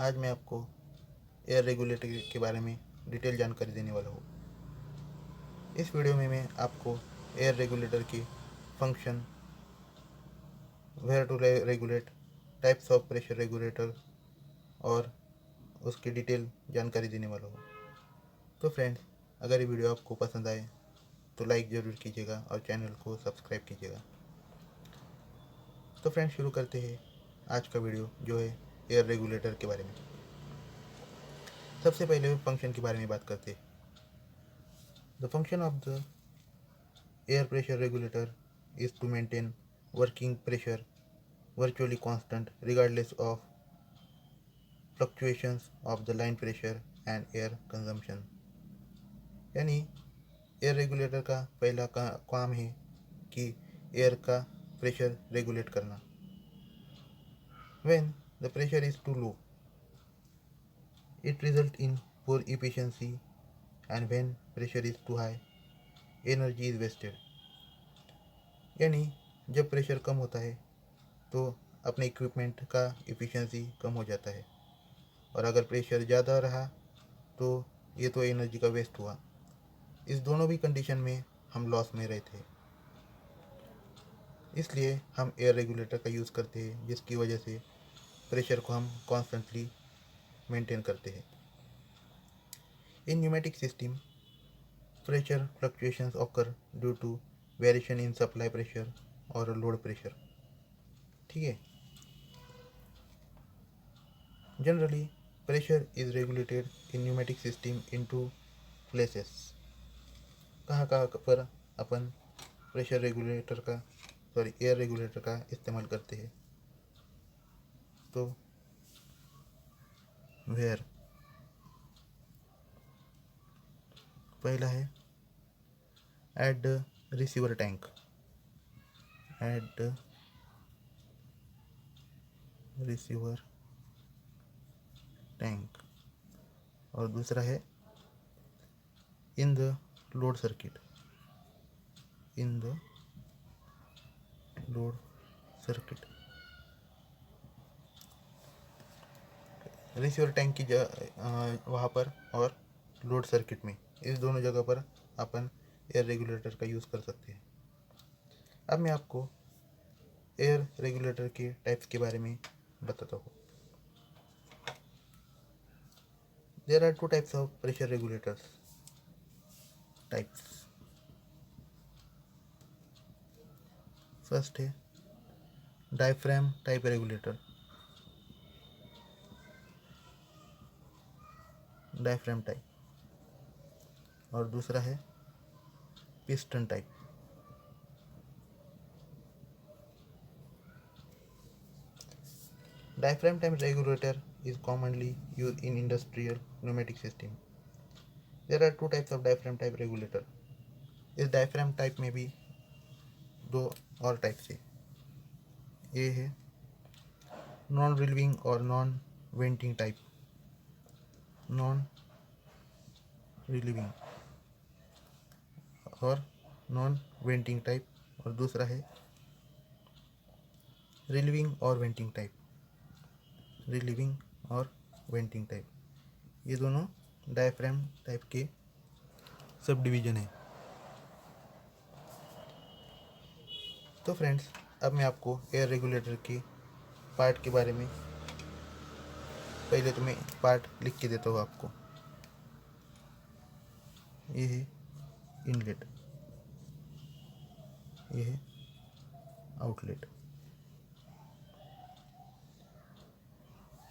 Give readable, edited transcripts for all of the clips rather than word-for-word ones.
आज मैं आपको एयर रेगुलेटर के बारे में डिटेल जानकारी देने वाला हूँ। इस वीडियो में मैं आपको एयर रेगुलेटर की function, where to regulate, types of pressure regulator और उसकी डिटेल जानकारी देने वाला हूँ। तो फ्रेंड्स, अगर ये वीडियो आपको पसंद आए तो लाइक ज़रूर कीजिएगा और चैनल को सब्सक्राइब कीजिएगा। तो फ्रेंड्स, शुरू करते हैं आज का वीडियो, जो है एयर रेगुलेटर के बारे में। सबसे पहले फंक्शन के बारे में बात करते हैं। The function of the air pressure regulator is to maintain working pressure virtually constant regardless of fluctuations of the line pressure and air consumption। यानी एयर रेगुलेटर का पहला काम है कि एयर का प्रेशर रेगुलेट करना। When the pressure is too low, it results in poor efficiency, and when pressure is too high, energy is wasted। यानी जब प्रेशर कम होता है तो अपने इक्विपमेंट का इफ़िशेंसी कम हो जाता है, और अगर प्रेशर ज़्यादा रहा तो ये तो एनर्जी का वेस्ट हुआ। इस दोनों भी कंडीशन में हम लॉस में रहते हैं। इसलिए हम एयर रेगुलेटर का यूज़ करते हैं, जिसकी वजह से प्रेशर को हम कॉन्स्टेंटली मेंटेन करते हैं। In pneumatic system, pressure fluctuations occur due to variation in supply pressure और लोड प्रेशर। ठीक है। Generally pressure is regulated in pneumatic system into places. कहाँ कहाँ पर अपन प्रेशर रेगुलेटर का एयर रेगुलेटर का इस्तेमाल करते हैं? तो वेयर पहला है at the receiver tank, at the receiver tank, और दूसरा है in the load circuit, in the load circuit. Receiver tank की वहाँ पर और लोड सर्किट में, इस दोनों जगह पर अपन एयर रेगुलेटर का यूज़ कर सकते हैं। अब मैं आपको एयर रेगुलेटर के टाइप्स के बारे में बताता हूँ। There are two types of pressure regulators types. First है diaphragm type regulator, diaphragm type, और दूसरा है piston type. Diaphragm type regulator is commonly used in industrial pneumatic system. There are two types of diaphragm type regulator. इस diaphragm type में भी दो और types है। ये है नॉन रिलीविंग और नॉन वेंटिंग टाइप। नॉन रिलीविंग और नॉन वेंटिंग टाइप, और दूसरा है रिलीविंग और वेंटिंग टाइप। रिलीविंग और वेंटिंग टाइप, ये दोनों डायफ्राम टाइप के सब डिवीज़न है। तो फ्रेंड्स, अब मैं आपको एयर रेगुलेटर के पार्ट के बारे में, पहले तो मैं पार्ट लिख के देता हूँ आपको। ये है इनलेट, ये है आउटलेट,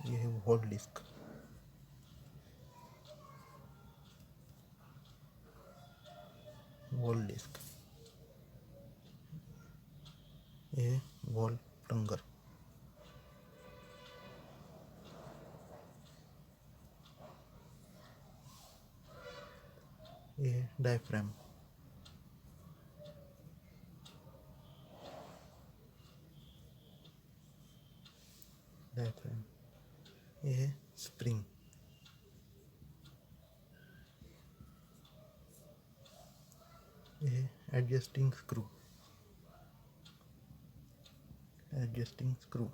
ये है वॉल डिस्क, वॉल डिस्क, ये है वॉल प्लंगर, ये है डायफ्राम, डायफ्राम, ये है स्प्रिंग, ये है एडजस्टिंग स्क्रू, एडजस्टिंग स्क्रू,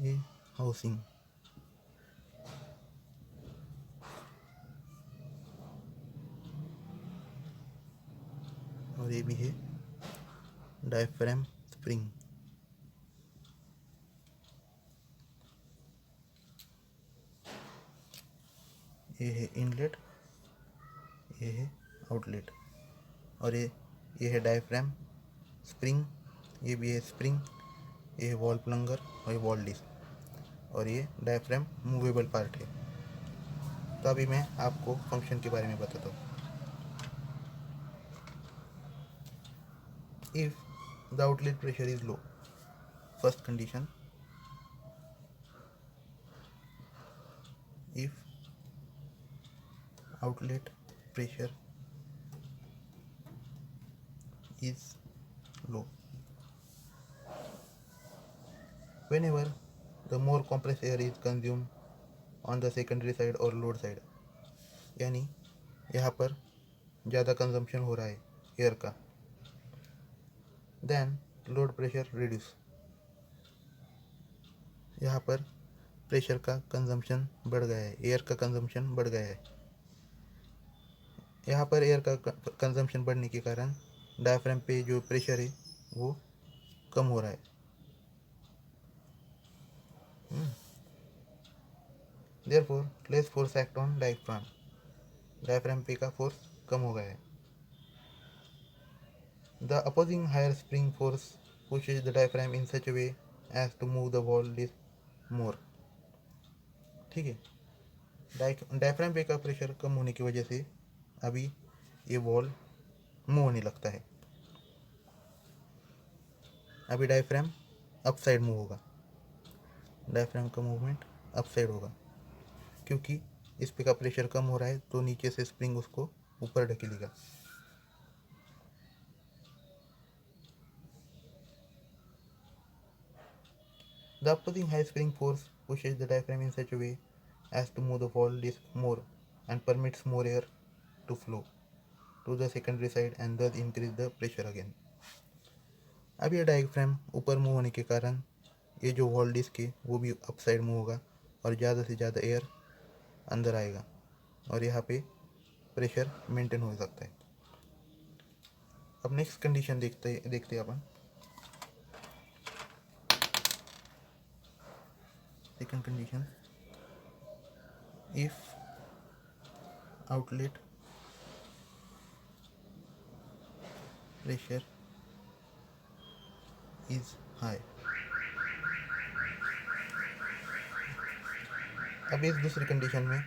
ये हाउसिंग, और ये भी है डायफ्राम स्प्रिंग। ये है इनलेट, ये है आउटलेट, और ये है डायफ्राम स्प्रिंग, ये भी है स्प्रिंग, ये है वॉल प्लंगर और ये वॉल डिस्क, और ये डायफ्राम मूवेबल पार्ट है। तो अभी मैं आपको फंक्शन के बारे में बताता हूँ। If the outlet pressure is low, first condition, if outlet pressure is low, whenever the more compressed air is consumed on the secondary side or load side, यानी यहाँ पर ज़्यादा कंजम्पशन हो रहा है एयर का, then load pressure reduce, यहाँ पर प्रेशर का कंजम्पशन बढ़ गया है, एयर का कंजम्पशन बढ़ गया है। यहाँ पर एयर का कंजम्पशन बढ़ने के कारण डायफ्राम पे जो प्रेशर है वो कम हो रहा है। Therefore less force act on diaphragm, diaphragm पे का फोर्स कम हो गया है। The opposing higher spring force pushes the diaphragm in such a way as to move the wall disc more, ठीक है। डायफ्राम पे का प्रेशर कम होने की वजह से अभी ये वॉल मूव होने लगता है। अभी डायफ्राम अप साइड मूव होगा, डायफ्राम का मूवमेंट अप साइड होगा, क्योंकि इस पे का प्रेशर कम हो रहा है तो नीचे से स्प्रिंग उसको ऊपर ढकेलेगा। The opposing high spring force pushes the diaphragm in such a way as to move the wall disc more and permits more air to flow to the secondary side and thus increase the pressure again. अब ये diaphragm ऊपर move होने के कारण ये जो wall disc है वो भी अप साइड मूव होगा और ज़्यादा से ज़्यादा एयर अंदर आएगा और यहाँ पे प्रेशर मेंटेन हो सकता है। अब नेक्स्ट कंडीशन देखते अपन। Second condition, if outlet pressure is high, अब इस दूसरी कंडीशन में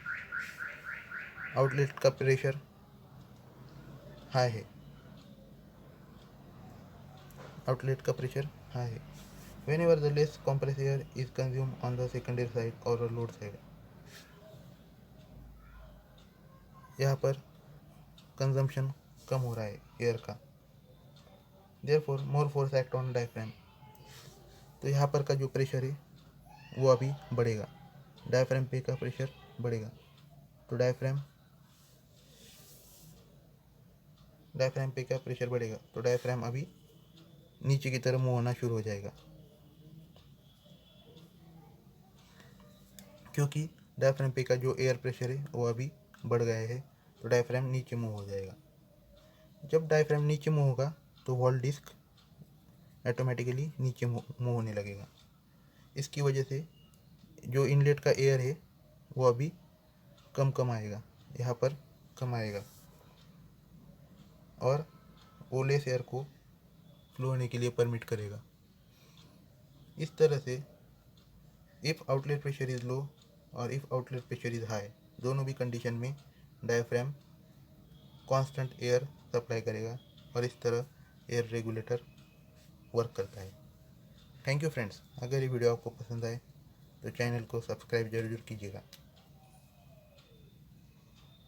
आउटलेट का प्रेशर हाई है, आउटलेट का प्रेशर हाई है। whenever the less compressed air is consumed on the secondary side or a load side, यहाँ पर कंजम्पशन कम हो रहा है एयर का, therefore more force act on diaphragm, तो यहाँ पर का जो प्रेशर है वो अभी बढ़ेगा, डायफ्राम पे का प्रेशर बढ़ेगा, तो डायफ्राम पे का प्रेशर बढ़ेगा तो डायफ्राम अभी नीचे की तरफ मूव होना शुरू हो जाएगा, क्योंकि डायफ्राम पे का जो एयर प्रेशर है वो अभी बढ़ गया है तो डायफ्राम नीचे मूव हो जाएगा। जब डायफ्राम नीचे मूव होगा तो वॉल डिस्क ऑटोमेटिकली नीचे मूव होने लगेगा। इसकी वजह से जो इनलेट का एयर है वो अभी कम आएगा, यहाँ पर कम आएगा और वो लेस एयर को फ्लो होने के लिए परमिट करेगा। इस तरह से if outlet pressure is low और if outlet pressure is high, दोनों भी कंडीशन में डायफ्राम कांस्टेंट एयर सप्लाई करेगा और इस तरह एयर रेगुलेटर वर्क करता है। थैंक यू फ्रेंड्स, अगर ये वीडियो आपको पसंद आए तो चैनल को सब्सक्राइब जरूर कीजिएगा।